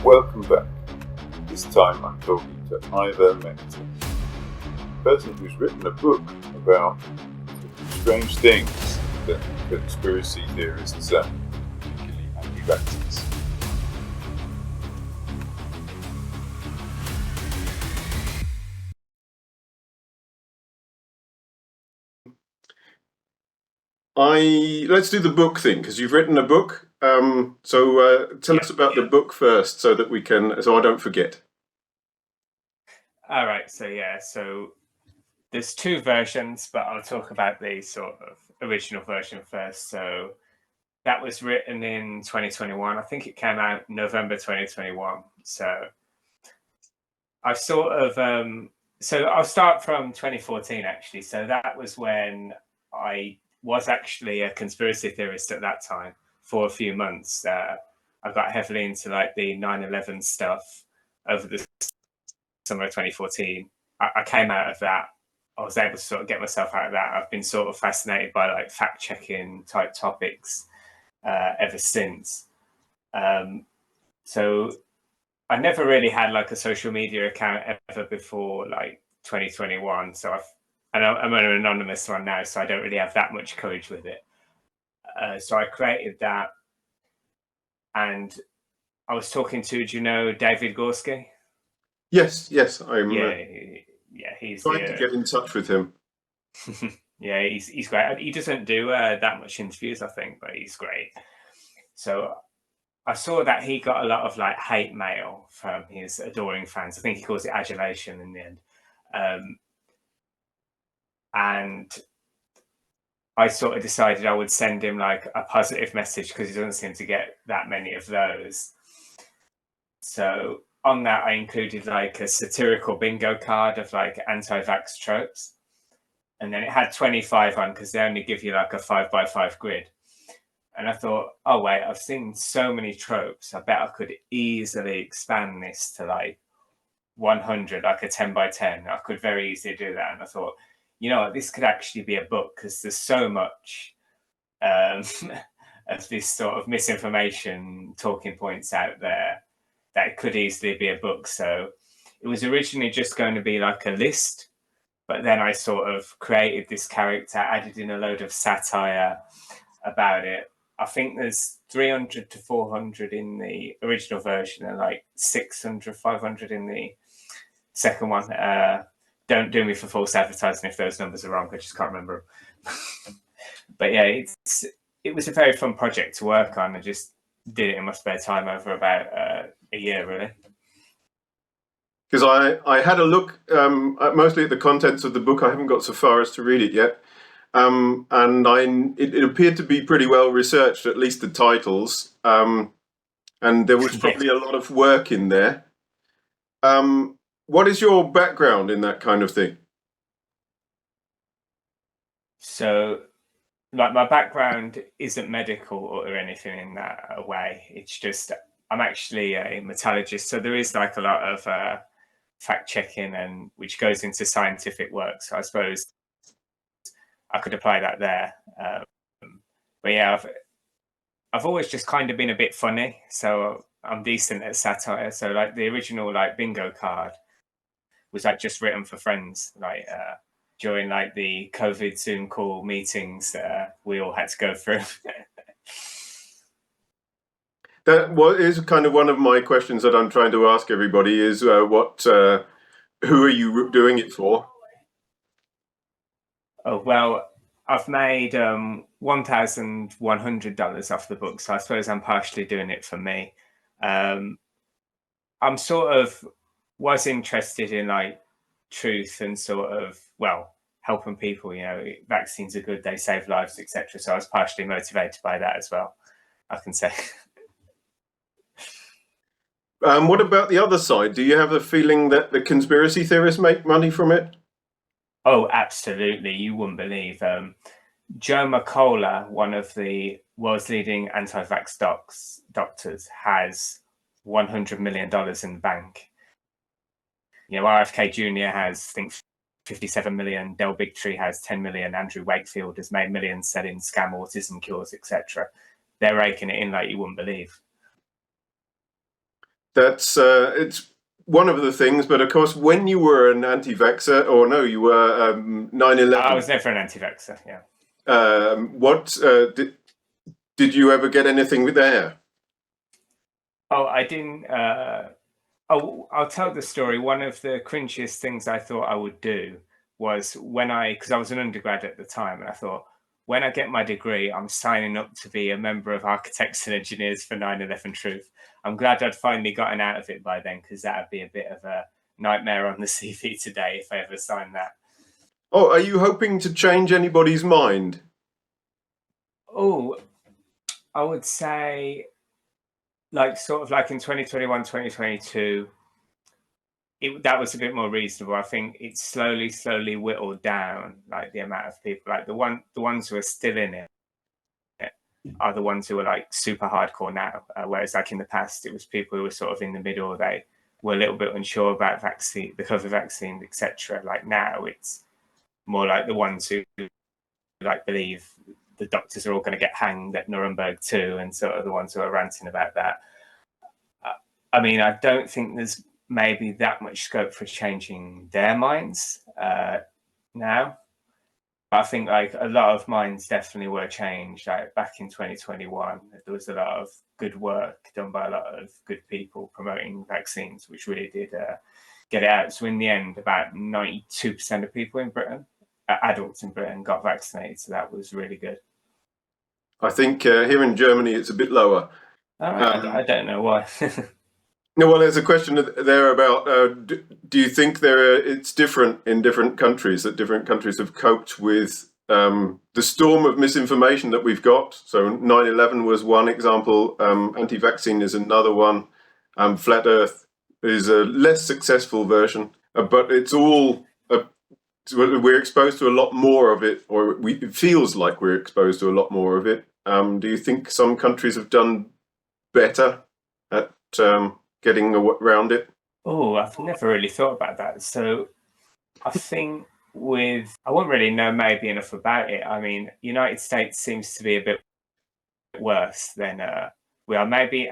Welcome back. This time I'm talking to IvorMectin1, a person who's written a book about strange things that conspiracy theorists say, particularly anti-vaxxers. Let's do the book thing, because you've written a book. Tell us about the book first, so I don't forget. All right. So there's two versions, but I'll talk about the sort of original version first. So that was written in 2021. I think it came out November 2021. So I sort of so I'll start from 2014 actually. So that was when I was actually a conspiracy theorist at that time for a few months. I got heavily into like the 9/11 stuff over the summer of 2014. I came out of that. I was able to sort of get myself out of that. I've been sort of fascinated by like fact checking type topics ever since. So I never really had like a social media account ever before like 2021. I'm an anonymous one now, so I don't really have that much courage with it. So I created that, and I was talking to, do you know David Gorski? Yes, I'm he's trying to get in touch with him. Yeah, he's great. He doesn't do that much interviews, I think, but he's great. So I saw that he got a lot of like hate mail from his adoring fans. I think he calls it adulation in the end. And I sort of decided I would send him like a positive message because he doesn't seem to get that many of those. So on that, I included like a satirical bingo card of like anti-vax tropes. And then it had 25 on because they only give you like a 5x5 grid. And I thought, oh, wait, I've seen so many tropes. I bet I could easily expand this to like 100, like a 10x10. I could very easily do that. And I thought, you know what, this could actually be a book because there's so much of this sort of misinformation talking points out there that it could easily be a book. So it was originally just going to be like a list. But then I sort of created this character, added in a load of satire about it. I think there's 300 to 400 in the original version and like 600, 500 in the second one. Don't do me for false advertising if those numbers are wrong. I just can't remember. But yeah, it was a very fun project to work on. I just did it in my spare time over about a year, really. Because I had a look mostly at the contents of the book. I haven't got so far as to read it yet. And it appeared to be pretty well researched, at least the titles. And there was probably a lot of work in there. What is your background in that kind of thing? So, like, my background isn't medical or anything in that way. It's just I'm actually a metallurgist, so there is like a lot of fact checking and which goes into scientific work. So I suppose I could apply that there. But yeah, I've always just kind of been a bit funny, so I'm decent at satire. So like the original like bingo card was like just written for friends, like during like the COVID Zoom call meetings we all had to go through. That is kind of one of my questions that I'm trying to ask everybody is who are you doing it for? Oh, well, I've made $1,100 off the book, so I suppose I'm partially doing it for me. I'm sort of was interested in like truth and sort of, well, helping people, you know, vaccines are good, they save lives, etc. So I was partially motivated by that as well, I can say. What about the other side? Do you have a feeling that the conspiracy theorists make money from it? Oh, absolutely. You wouldn't believe. Joe McCullough, one of the world's leading anti-vax doctors, has $100 million in the bank. You know, RFK Jr. has, I think, 57 million. Del Bigtree has 10 million. Andrew Wakefield has made millions selling scam autism cures, etc. They're raking it in like you wouldn't believe. That's it's one of the things. But of course, when you were an anti-vaxxer, or no, you were 9/11. I was never an anti-vaxxer. Yeah. What did you ever get anything with there? Oh, I didn't. Oh, I'll tell the story. One of the cringiest things I thought I would do was because I was an undergrad at the time, and I thought, when I get my degree, I'm signing up to be a member of Architects and Engineers for 9/11 Truth. I'm glad I'd finally gotten out of it by then, because that would be a bit of a nightmare on the CV today if I ever signed that. Oh, are you hoping to change anybody's mind? Oh, I would say, like, sort of like in 2021, 2022, that was a bit more reasonable. I think it's slowly whittled down, like the amount of people, like the ones who are still in it are the ones who are like super hardcore now. Whereas like in the past, it was people who were sort of in the middle. They were a little bit unsure about the COVID vaccine, etc. Like now, it's more like the ones who like believe the doctors are all going to get hanged at Nuremberg too, and sort of the ones who are ranting about that. I mean, I don't think there's maybe that much scope for changing their minds now. I think like a lot of minds definitely were changed. Like back in 2021, there was a lot of good work done by a lot of good people promoting vaccines, which really did get it out. So in the end, about 92% of people in Britain, adults in Britain, got vaccinated. So that was really good. I think here in Germany it's a bit lower. I don't know why. No, well, there's a question there about do you think it's different in different countries, that different countries have coped with the storm of misinformation that we've got? So 9/11 was one example, anti-vaccine is another one, Flat Earth is a less successful version, but it's all, we're exposed to a lot more of it, or it feels like we're exposed to a lot more of it. Do you think some countries have done better at getting around it? Oh, I've never really thought about that. So I think I won't really know maybe enough about it. I mean, United States seems to be a bit worse than we are. Maybe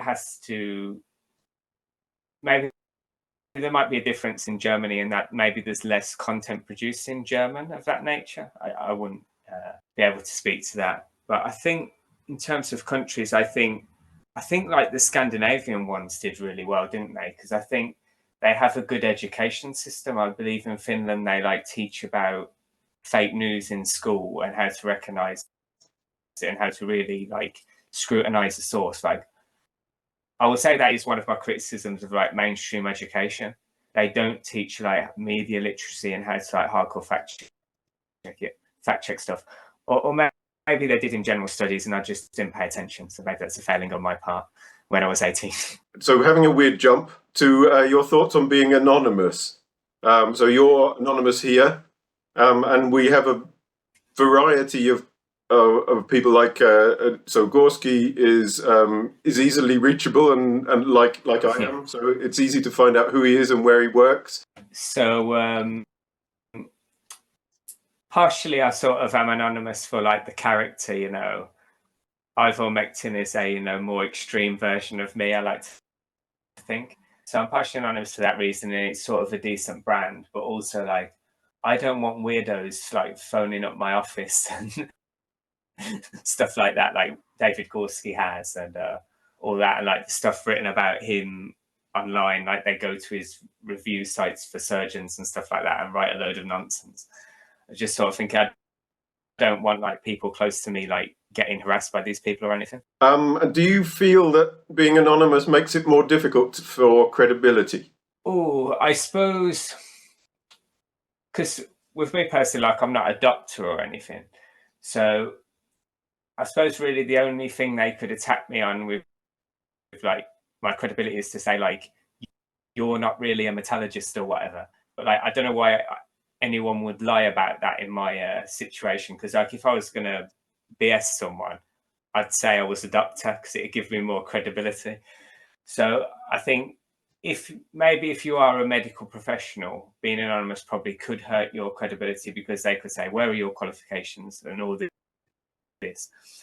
there might be a difference in Germany in that maybe there's less content produced in German of that nature. I wouldn't be able to speak to that. But I think in terms of countries, I think like the Scandinavian ones did really well, didn't they? Because I think they have a good education system. I believe in Finland they like teach about fake news in school and how to recognize it and how to really like scrutinize the source. Like I would say that is one of my criticisms of like mainstream education. They don't teach like media literacy and how to like hardcore fact check stuff. Or maybe they did in general studies and I just didn't pay attention. So maybe that's a failing on my part when I was 18. So having a weird jump to your thoughts on being anonymous. So you're anonymous here, and we have a variety of people like so Gorski is easily reachable and like I am, so it's easy to find out who he is and where he works. So partially I sort of am anonymous for like the character, you know. IvorMectin is a more extreme version of me, I like to think. So I'm partially anonymous for that reason, and it's sort of a decent brand, but also like I don't want weirdos like phoning up my office and stuff like that, like David Gorski has, and all that, and like the stuff written about him online, like they go to his review sites for surgeons and stuff like that and write a load of nonsense. I just sort of think I don't want like people close to me like getting harassed by these people or anything. And do you feel that being anonymous makes it more difficult for credibility? Oh, I suppose because with me personally, like I'm not a doctor or anything, so I suppose really the only thing they could attack me on with like my credibility is to say like you're not really a metallurgist or whatever. But like I don't know why anyone would lie about that in my situation, because like if I was gonna BS someone, I'd say I was a doctor because it'd give me more credibility. So I think if you are a medical professional, being anonymous probably could hurt your credibility, because they could say, where are your qualifications and all this.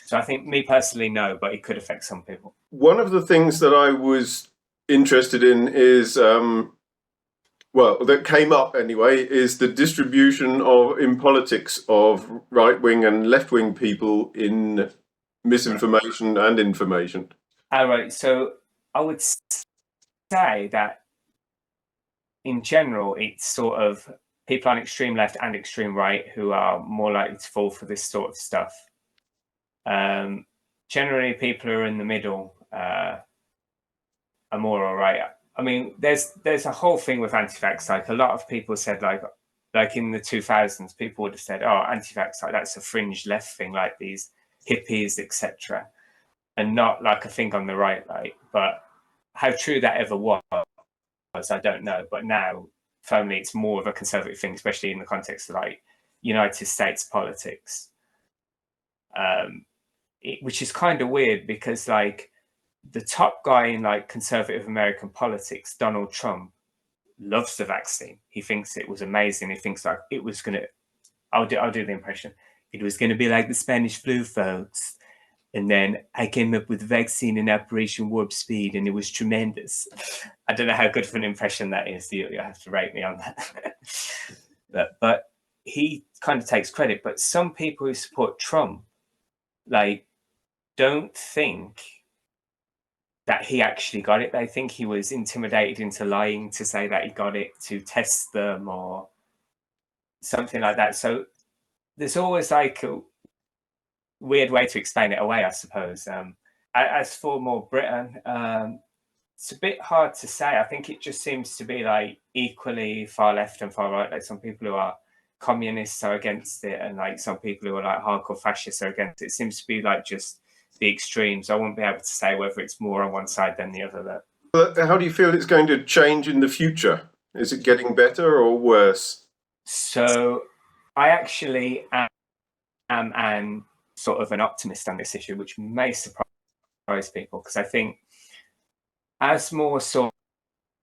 So I think me personally, no, but it could affect some people. One of the things that I was interested in is, well, that came up anyway, is the distribution in politics of right-wing and left-wing people in misinformation and information. All right. So I would say that in general, it's sort of people on extreme left and extreme right who are more likely to fall for this sort of stuff. Generally, people who are in the middle are more all right. I mean, there's a whole thing with anti-vax. Like a lot of people said, like in the 2000s, people would have said, "Oh, anti-vax, like that's a fringe left thing, like these hippies, etc." And not like a thing on the right. Like, but how true that ever was, I don't know. But now, firmly, it's more of a conservative thing, especially in the context of like United States politics. Which is kind of weird because like the top guy in like conservative American politics, Donald Trump, loves the vaccine. He thinks it was amazing. He thinks like it was gonna. I'll do the impression. It was gonna be like the Spanish flu, folks. And then I came up with vaccine in Operation Warp Speed, and it was tremendous. I don't know how good of an impression that is. You have to rate me on that. but he kind of takes credit. But some people who support Trump, like, don't think that he actually got it. They think he was intimidated into lying to say that he got it to test them or something like that. So there's always like a weird way to explain it away, I suppose. As for more Britain, it's a bit hard to say. I think it just seems to be like equally far left and far right. Like some people who are communists are against it, and like some people who are like hardcore fascists are against it. It seems to be like just the extremes. I won't be able to say whether it's more on one side than the other, though. But how do you feel it's going to change in the future? Is it getting better or worse? So I actually am an sort of an optimist on this issue, which may surprise people because I think as more sort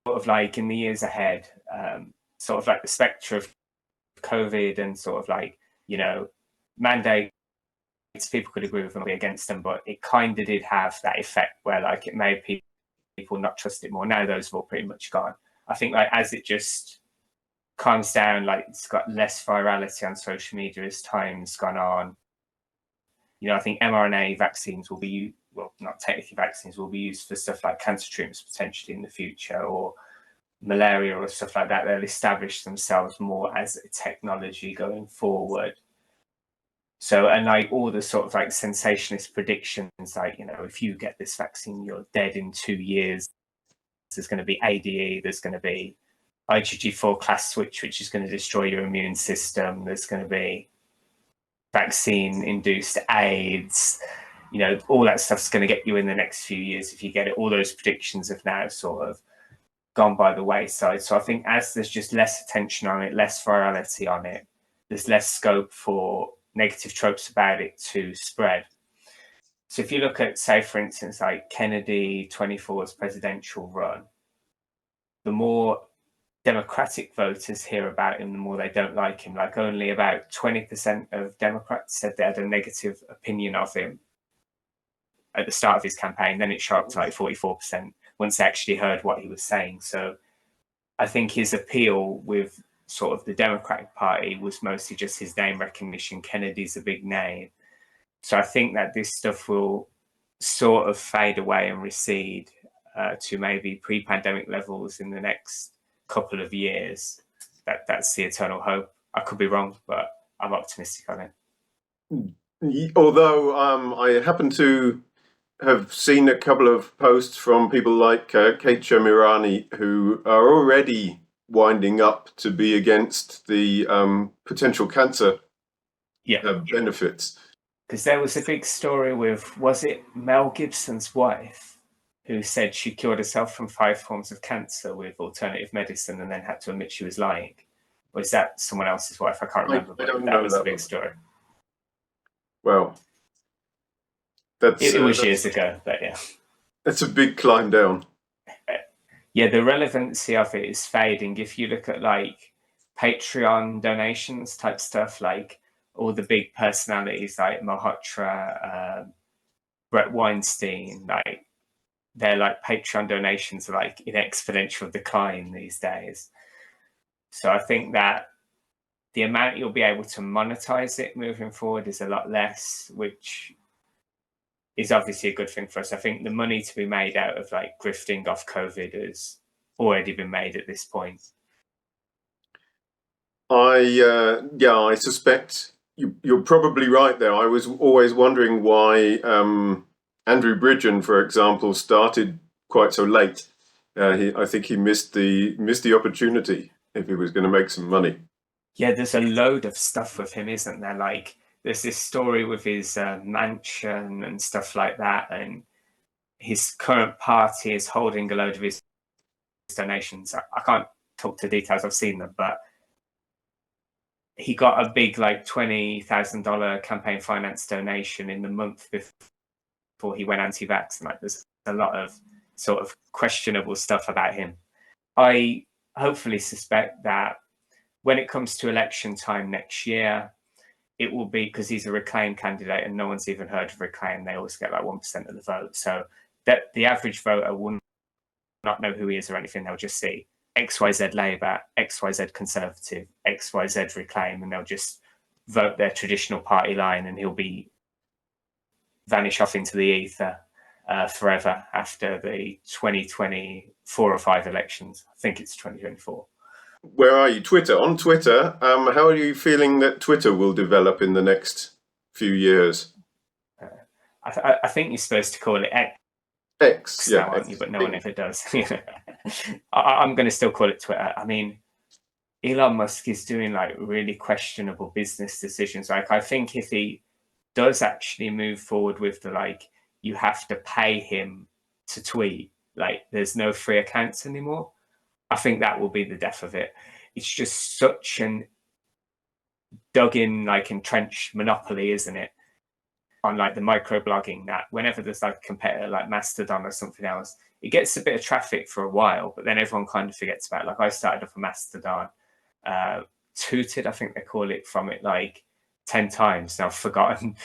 of like in the years ahead, sort of like the spectre of COVID and sort of like, mandates, people could agree with them or be against them, but it kind of did have that effect where like it made people not trust it more. Now those have all pretty much gone. I think like as it just calms down, like it's got less virality on social media as time's gone on. I think mRNA vaccines will be, well, not technically vaccines, will be used for stuff like cancer treatments potentially in the future, or malaria or stuff like that. They'll establish themselves more as a technology going forward. So, and like all the sort of like sensationalist predictions, like, if you get this vaccine, you're dead in 2 years. There's going to be ADE, there's going to be IgG4 class switch, which is going to destroy your immune system. There's going to be vaccine-induced AIDS. All that stuff's going to get you in the next few years if you get it. All those predictions have now sort of gone by the wayside. So I think as there's just less attention on it, less virality on it, there's less scope for negative tropes about it to spread. So if you look at, say, for instance, like Kennedy 24's presidential run, the more Democratic voters hear about him, the more they don't like him. Like only about 20% of Democrats said they had a negative opinion of him at the start of his campaign. Then it shot up to like 44% once they actually heard what he was saying. So I think his appeal with sort of the Democratic Party was mostly just his name recognition. Kennedy's a big name. So I think that this stuff will sort of fade away and recede to maybe pre-pandemic levels in the next couple of years. That's the eternal hope. I could be wrong, but I'm optimistic on it. Although I happen to have seen a couple of posts from people like Kate Shemirani, who are already winding up to be against the potential cancer benefits. Because there was a big story with, was it Mel Gibson's wife, who said she cured herself from 5 forms of cancer with alternative medicine and then had to admit she was lying? Or is that someone else's wife? I can't remember, but that was a big story. Well, it was years ago, but yeah. That's a big climb down. Yeah, the relevancy of it is fading. If you look at like Patreon donations type stuff, like all the big personalities like Malhotra, Brett Weinstein, like their like Patreon donations are like in exponential decline these days. So I think that the amount you'll be able to monetize it moving forward is a lot less, which is obviously a good thing for us. I think the money to be made out of like grifting off COVID has already been made at this point. I suspect you're probably right there. I was always wondering why Andrew Bridgen, for example, started quite so late. I think he missed the opportunity if he was going to make some money. Yeah, there's a load of stuff with him, isn't there? Like, there's this story with his mansion and stuff like that, and his current party is holding a load of his donations. I can't talk to details, I've seen them, but he got a big like $20,000 campaign finance donation in the month before he went anti-vax. And like, there's a lot of sort of questionable stuff about him. I hopefully suspect that when it comes to election time next year, it will be because he's a Reclaim candidate and no one's even heard of Reclaim. They always get like 1% of the vote. So that the average voter will not know who he is or anything. They'll just see XYZ Labour, XYZ Conservative, XYZ Reclaim, and they'll just vote their traditional party line, and he'll be vanish off into the ether forever after the 2024 or 5 elections. I think it's 2024. Where are you? Twitter. On Twitter, how are you feeling that Twitter will develop in the next few years? I think you're supposed to call it X, now, aren't you? But no one ever does. I'm going to still call it Twitter. I mean, Elon Musk is doing like really questionable business decisions. Like, I think if he does actually move forward with the like, you have to pay him to tweet, like there's no free accounts anymore, I think that will be the death of it. It's just such an dug in, like entrenched monopoly, isn't it? On like the microblogging, that whenever there's like a competitor like Mastodon or something else, it gets a bit of traffic for a while, but then everyone kind of forgets about it. Like, I started off a Mastodon, tooted, I think they call it, from it like 10 times. And I've forgotten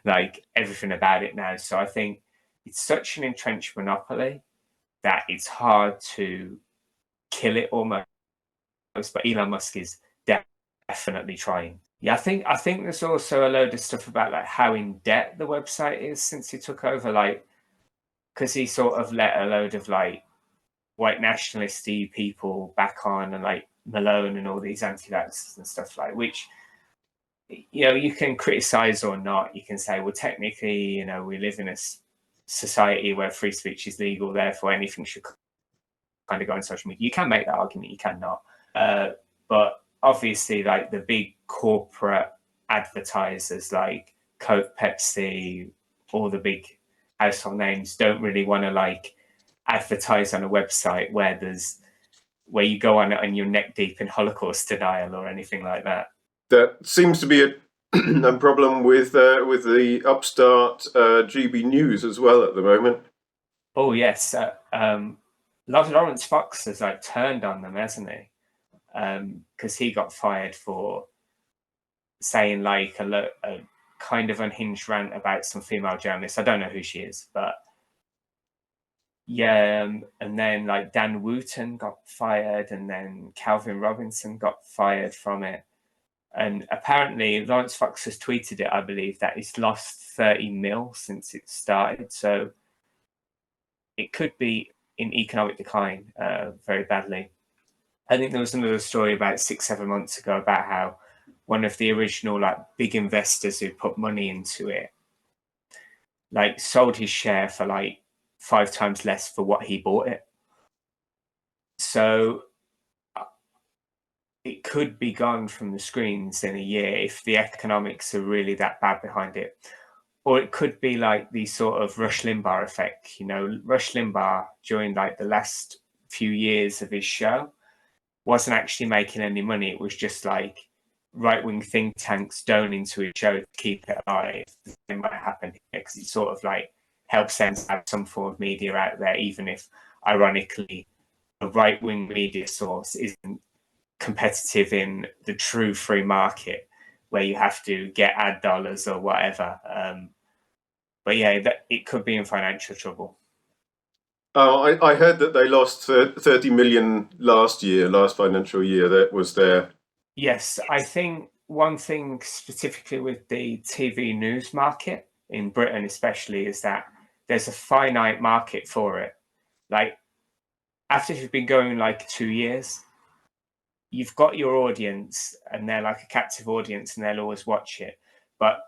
like everything about it now. So I think it's such an entrenched monopoly that it's hard to kill it almost. But Elon Musk is definitely trying. Yeah, I think there's also a load of stuff about like how in debt the website is since he took over, like because he sort of let a load of like white nationalisty people back on, and like Malone and all these anti-vaxxers and stuff, like, which, you know, you can criticize or not. You can say, well, technically, you know, we live in a society where free speech is legal, therefore anything should kind of go on social media. You can make that argument, you cannot. But obviously, like the big corporate advertisers like Coke, Pepsi, all the big household names don't really want to like advertise on a website where you go on it and you're neck deep in Holocaust denial or anything like that. That seems to be a problem with the upstart GB News as well at the moment. Oh yes, Lawrence Fox has like turned on them, hasn't he? Because he got fired for saying like a kind of unhinged rant about some female journalists. I don't know who she is, but yeah. And then like Dan Wooten got fired, and then Calvin Robinson got fired from it. And apparently Lawrence Fox has tweeted it, I believe, that he's lost 30 mil since it started. So it could be in economic decline very badly. I think there was another story about 6-7 months ago about how one of the original like big investors who put money into it like sold his share for like 5 times less for what he bought it. So it could be gone from the screens in a year if the economics are really that bad behind it. Or it could be like the sort of Rush Limbaugh effect. You know, Rush Limbaugh during like the last few years of his show wasn't actually making any money. It was just like right-wing think tanks donating to his show to keep it alive. It might happen because it sort of like helps them have some form of media out there, even if ironically a right-wing media source isn't competitive in the true free market where you have to get ad dollars or whatever. But yeah, it could be in financial trouble. I heard that they lost 30 million last financial year. That was their. Yes, I think one thing specifically with the TV news market in Britain, especially, is that there's a finite market for it. Like, after you've been going like 2 years, you've got your audience and they're like a captive audience and they'll always watch it. But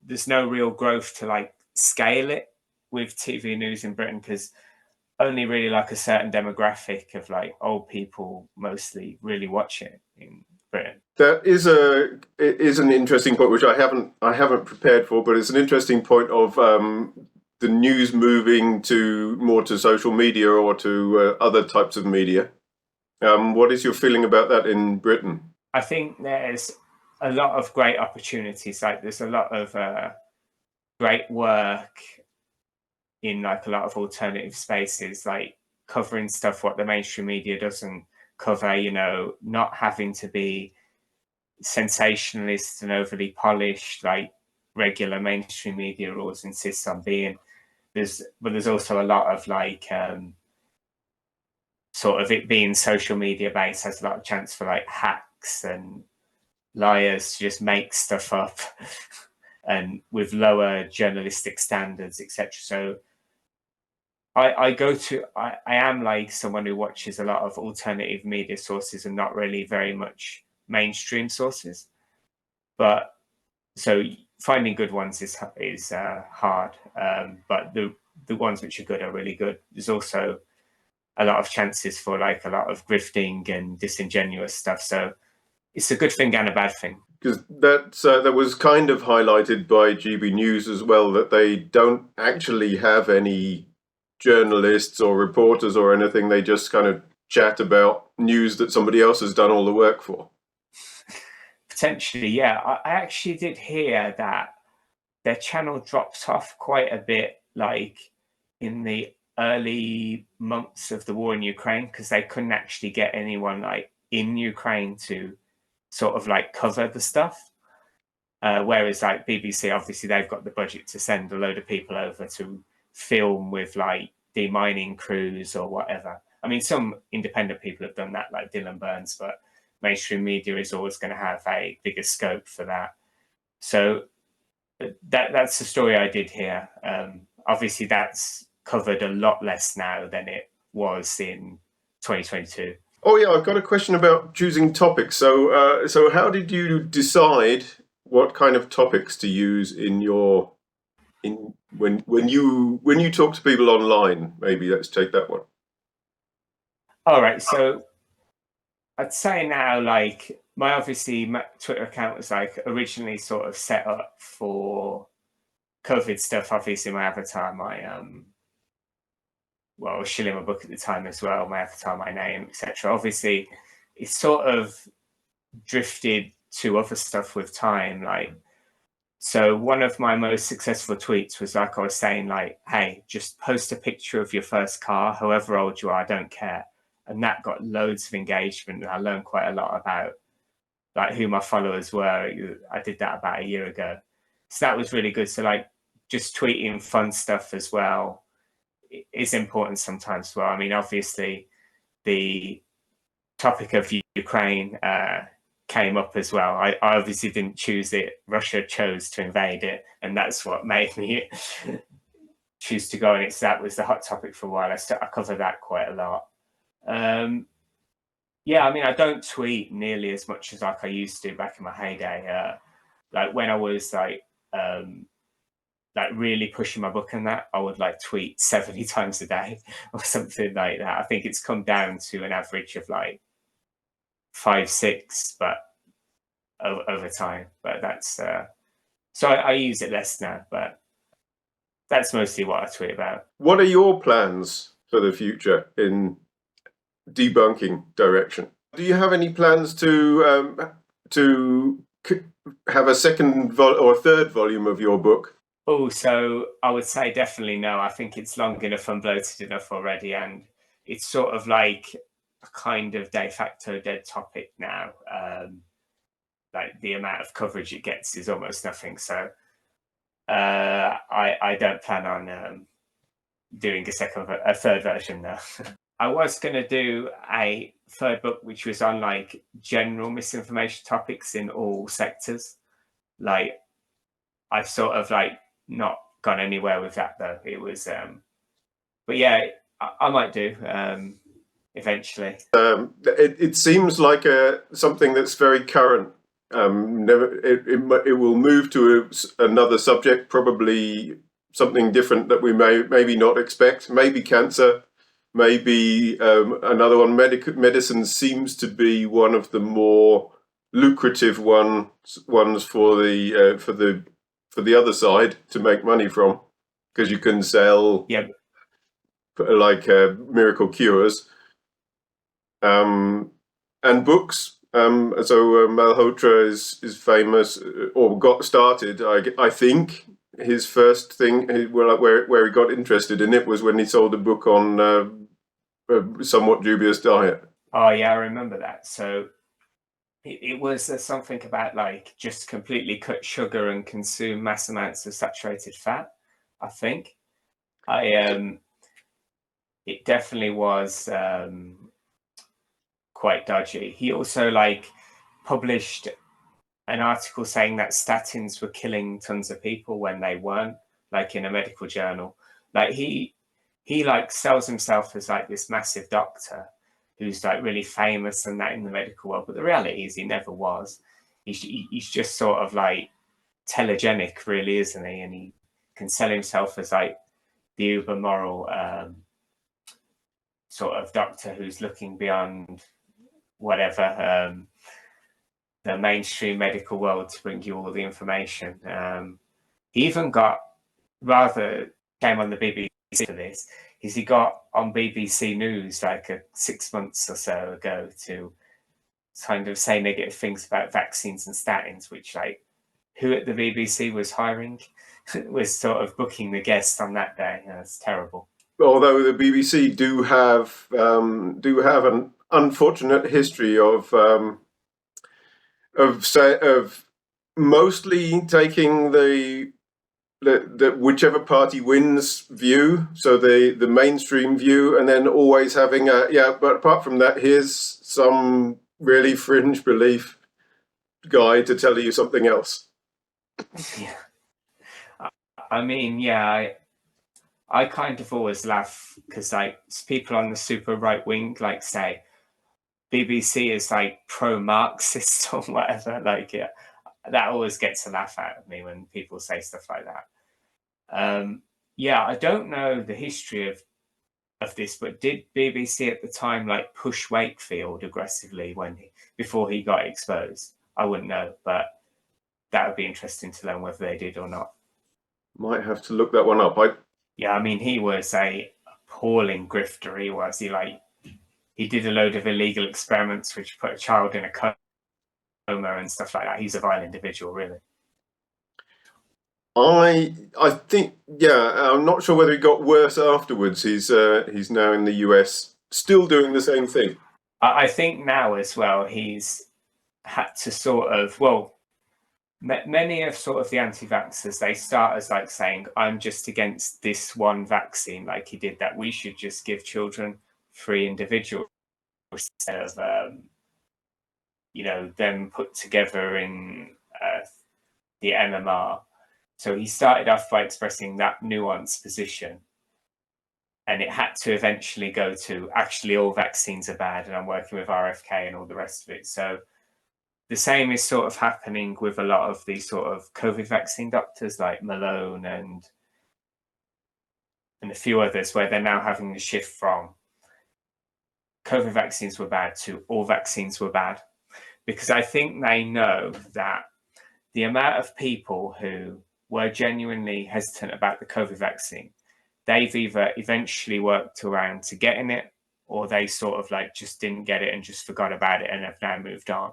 there's no real growth to like scale it with TV news in Britain because only really like a certain demographic of like old people mostly really watch it in Britain. That is an interesting point, which I haven't prepared for, but it's an interesting point of the news moving more to social media or to other types of media. What is your feeling about that in Britain? I think there's a lot of great opportunities. Like there's a lot of great work in like a lot of alternative spaces, like covering stuff what the mainstream media doesn't cover, you know, not having to be sensationalist and overly polished like regular mainstream media always insists on being. But there's also a lot of like sort of it being social media based has a lot of chance for like hacks and liars to just make stuff up and with lower journalistic standards, etc. So I am like someone who watches a lot of alternative media sources and not really very much mainstream sources. But so finding good ones is hard. But the ones which are good are really good. There's also a lot of chances for like a lot of grifting and disingenuous stuff. So it's a good thing and a bad thing. Because that was kind of highlighted by GB News as well, that they don't actually have any journalists or reporters or anything. They just kind of chat about news that somebody else has done all the work for. Potentially, yeah. I actually did hear that their channel dropped off quite a bit, like in the early months of the war in Ukraine, because they couldn't actually get anyone like in Ukraine to sort of like cover the stuff. Whereas like BBC, obviously they've got the budget to send a load of people over to film with like demining crews or whatever. I mean, some independent people have done that, like Dylan Burns, but mainstream media is always going to have a bigger scope for that. So that's the story I did hear. Obviously, that's covered a lot less now than it was in 2022. Oh yeah, I've got a question about choosing topics. So how did you decide what kind of topics to use in when you talk to people online? Maybe let's take that one. All right, so I'd say now, like my Twitter account was like originally sort of set up for COVID stuff. Obviously, my avatar, well, I was shilling my book at the time as well. My avatar, my name, etc. Obviously, it's sort of drifted to other stuff with time. Like, so one of my most successful tweets was like I was saying, like, hey, just post a picture of your first car, however old you are, I don't care. And that got loads of engagement. And I learned quite a lot about like who my followers were. I did that about a year ago. So that was really good. So like just tweeting fun stuff as well is important sometimes as well. I mean, obviously the topic of Ukraine came up as well. I obviously didn't choose it. Russia chose to invade it, and that's what made me choose to go on it. So that was the hot topic for a while. I covered that quite a lot. Yeah, I mean, I don't tweet nearly as much as like I used to back in my heyday. Like when I was like really pushing my book and that, I would like tweet 70 times a day or something like that. I think it's come down to an average of like 5, 6, but over time. But that's so I use it less now, but that's mostly what I tweet about. What are your plans for the future in debunking direction? Do you have any plans to have a second or third volume of your book? Oh, so I would say definitely no. I think it's long enough and bloated enough already, and it's sort of like a kind of de facto dead topic now. Like the amount of coverage it gets is almost nothing. So I don't plan on doing a third version now. I was going to do a third book which was on like general misinformation topics in all sectors. Like I've sort of like not gone anywhere with that though. It was but yeah, I might do eventually. It seems like something that's very current. It will move to another subject, probably something different that we maybe not expect. Maybe cancer, maybe another one. Medicine seems to be one of the more lucrative ones for the other side to make money from, because you can sell like miracle cures. And books. So Malhotra is famous, or got started. I think his first thing, where he got interested in it, was when he sold a book on a somewhat dubious diet. Oh yeah, I remember that. So it was something about like just completely cut sugar and consume mass amounts of saturated fat. I think it definitely was quite dodgy. He also like published an article saying that statins were killing tons of people when they weren't, like in a medical journal. Like he like sells himself as like this massive doctor who's like really famous and that in the medical world, but the reality is he never was. He's just sort of like telegenic, really, isn't he? And he can sell himself as like the uber moral sort of doctor who's looking beyond whatever the mainstream medical world to bring you all the information. He even got came on the BBC for this. He got on BBC News like 6 months or so ago to kind of say negative things about vaccines and statins, which like who at the BBC was hiring was sort of booking the guests on that day. It's terrible. Although the BBC do have an unfortunate history of mostly taking the whichever party wins view, so the mainstream view, and then always having but apart from that, here's some really fringe belief guy to tell you something else. Yeah. I mean, yeah, I kind of always laugh because like people on the super right wing like say BBC is like pro-Marxist or whatever. Like, yeah, that always gets a laugh out of me when people say stuff like that. Yeah, I don't know the history of this, but did BBC at the time like push Wakefield aggressively before he got exposed? I wouldn't know, but that would be interesting to learn whether they did or not. Might have to look that one up. Yeah, I mean, he was a appalling grifter. He was. He did a load of illegal experiments which put a child in a coma and stuff like that. He's a vile individual, really. I think, yeah, I'm not sure whether he got worse afterwards. He's now in the US, still doing the same thing. I think now as well, he's had to sort of, many of sort of the anti-vaxxers, they start as like saying, I'm just against this one vaccine, like he did that. We should just give children free individuals instead of, them put together in the MMR. So he started off by expressing that nuanced position. And it had to eventually go to actually all vaccines are bad and I'm working with RFK and all the rest of it. So the same is sort of happening with a lot of these sort of COVID vaccine doctors like Malone and a few others, where they're now having to shift from COVID vaccines were bad to all vaccines were bad. Because I think they know that the amount of people who were genuinely hesitant about the COVID vaccine, they've either eventually worked around to getting it, or they sort of like just didn't get it and just forgot about it and have now moved on.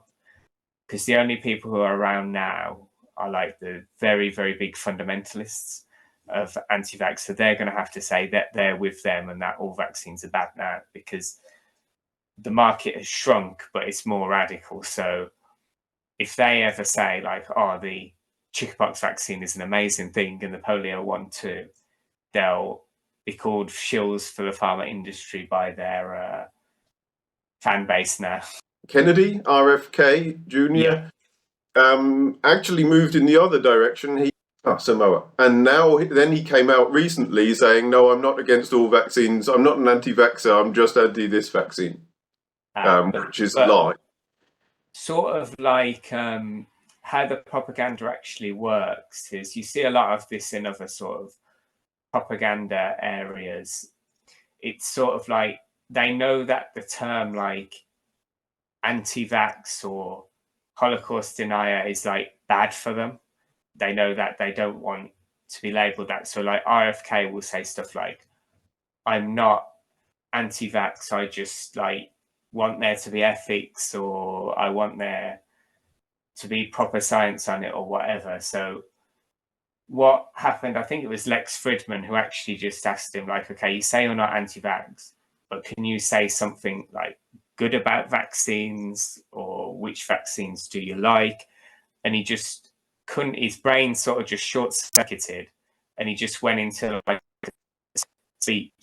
Because the only people who are around now are like the very, very big fundamentalists of anti-vax. So they're going to have to say that they're with them and that all vaccines are bad now, because the market has shrunk, but it's more radical. So if they ever say like, oh, the chickenpox vaccine is an amazing thing and the polio one too, they'll be called shills for the pharma industry by their fan base now. Kennedy, RFK Jr., actually moved in the other direction. Samoa. And then he came out recently saying, no, I'm not against all vaccines. I'm not an anti-vaxxer. I'm just anti this vaccine, which is a lie. Sort of like how the propaganda actually works is you see a lot of this in other sort of propaganda areas. It's sort of like they know that the term like anti-vax or Holocaust denier is like bad for them. They know that they don't want to be labeled that. So like RFK will say stuff like, I'm not anti-vax, I just like want there to be ethics, or I want there to be proper science on it, or whatever. So what happened, I think it was Lex Fridman who actually just asked him like, okay, you say you're not anti-vax, but can you say something like good about vaccines, or which vaccines do you like? And he just couldn't, his brain sort of just short-circuited, and he just went into like speech,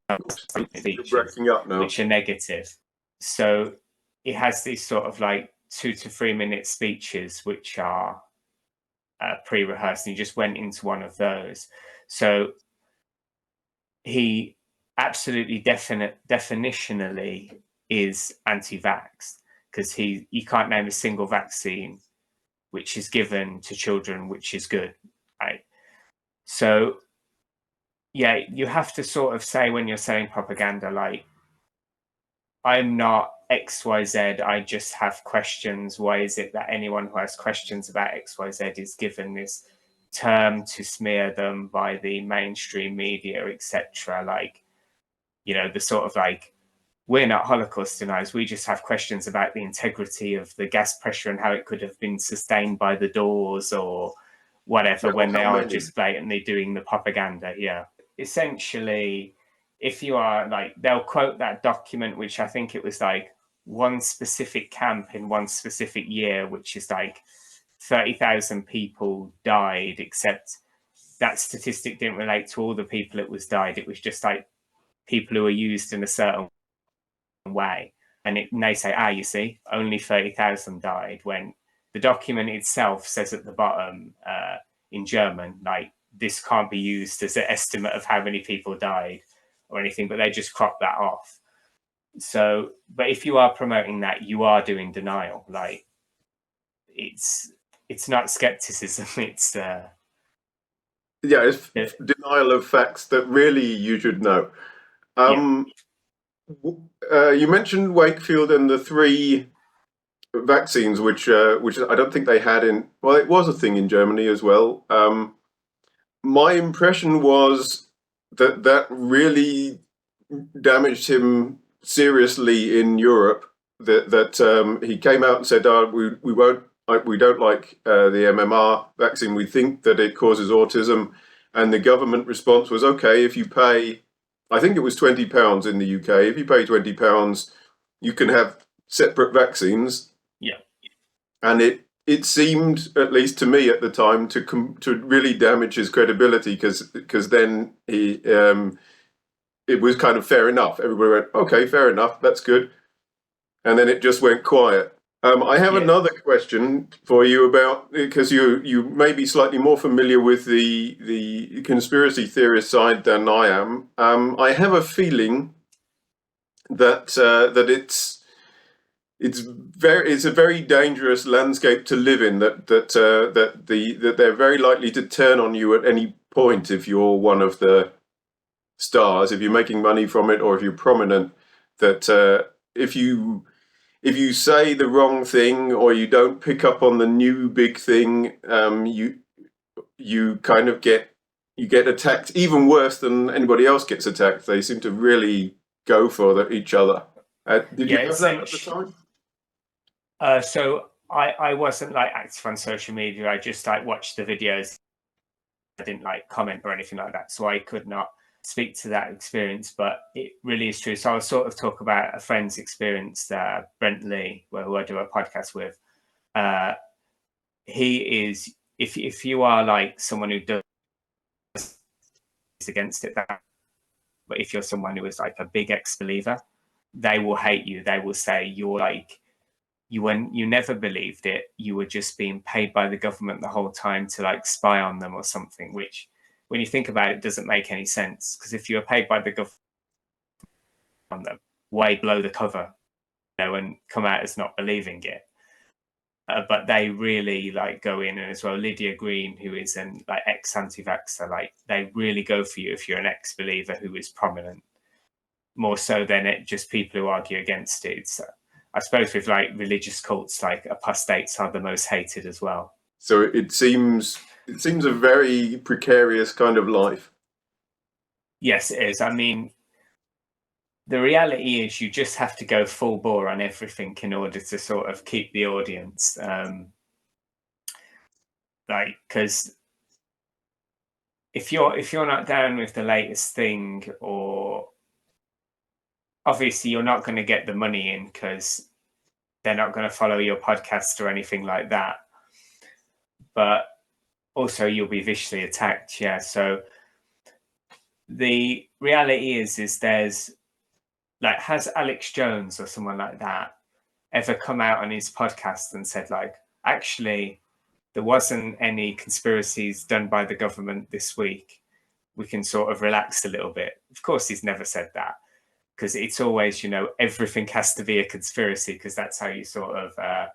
Breaking up now. which are negative. So it has these sort of like 2 to 3 minute speeches which are pre-rehearsed, and he just went into one of those. So he absolutely definitionally is anti-vax, because you can't name a single vaccine which is given to children which is good, right? So yeah, you have to sort of say when you're saying propaganda, like, I'm not XYZ, I just have questions. Why is it that anyone who has questions about XYZ is given this term to smear them by the mainstream media, etc.? Like, you know, the sort of like, we're not Holocaust deniers, we just have questions about the integrity of the gas pressure and how it could have been sustained by the doors or whatever, when they are just blatantly doing the propaganda. Yeah. Essentially, if you are like, they'll quote that document, which I think it was like one specific camp in one specific year, which is like 30,000 people died, except that statistic didn't relate to all the people it was died. It was just like people who were used in a certain way. And they say, you see, only 30,000 died, when the document itself says at the bottom in German, like, this can't be used as an estimate of how many people died or anything, but they just crop that off. So, but if you are promoting that, you are doing denial. Like, it's not skepticism, it's it's denial of facts that really you should know. You mentioned Wakefield and the 3 vaccines, which I don't think they had in. Well, it was a thing in Germany as well. My impression was that really damaged him seriously in Europe. That he came out and said, we don't like the MMR vaccine. We think that it causes autism." And the government response was, "Okay, if you pay, I think it was £20 in the UK. If you pay £20, you can have separate vaccines." Yeah. And it seemed, at least to me at the time, to really damage his credibility, because then it was kind of fair enough. Everybody went, okay, fair enough, that's good. And then it just went quiet. I have another question for you about, because you may be slightly more familiar with the conspiracy theorist side than I am. I have a feeling that it's a very dangerous landscape to live in. That they're very likely to turn on you at any point if you're one of the stars, if you're making money from it, or if you're prominent. That if you say the wrong thing, or you don't pick up on the new big thing, you kind of get attacked even worse than anybody else gets attacked. They seem to really go for each other. Did you have that at the time? So I wasn't like active on social media. I just like watched the videos. I didn't like comment or anything like that, so I could not speak to that experience. But it really is true. So I'll sort of talk about a friend's experience, Brent Lee, who I do a podcast with. He is, if you are like someone who does against it. But if you're someone who is like a big ex-believer, they will hate you. They will say you're like, you never believed it. You were just being paid by the government the whole time to like spy on them or something, which when you think about it, doesn't make any sense. Because if you were paid by the government on them, why blow the cover, and come out as not believing it? But they really like go in, and as well, Lydia Green, who is an like ex-anti-vaxxer, like they really go for you if you're an ex-believer who is prominent, more so than it just people who argue against it. So I suppose with like religious cults, like apostates are the most hated as well. So it seems a very precarious kind of life. Yes, it is. I mean, the reality is you just have to go full bore on everything in order to sort of keep the audience. Like, because if you're not down with the latest thing, or obviously you're not going to get the money in because they're not going to follow your podcast or anything like that. But also you'll be viciously attacked. Yeah. So the reality is there's like, has Alex Jones or someone like that ever come out on his podcast and said like, actually, there wasn't any conspiracies done by the government this week, we can sort of relax a little bit? Of course, he's never said that, because it's always, everything has to be a conspiracy, because that's how you sort of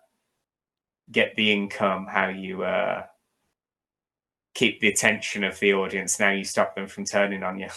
get the income, how you keep the attention of the audience. Now you stop them from turning on you.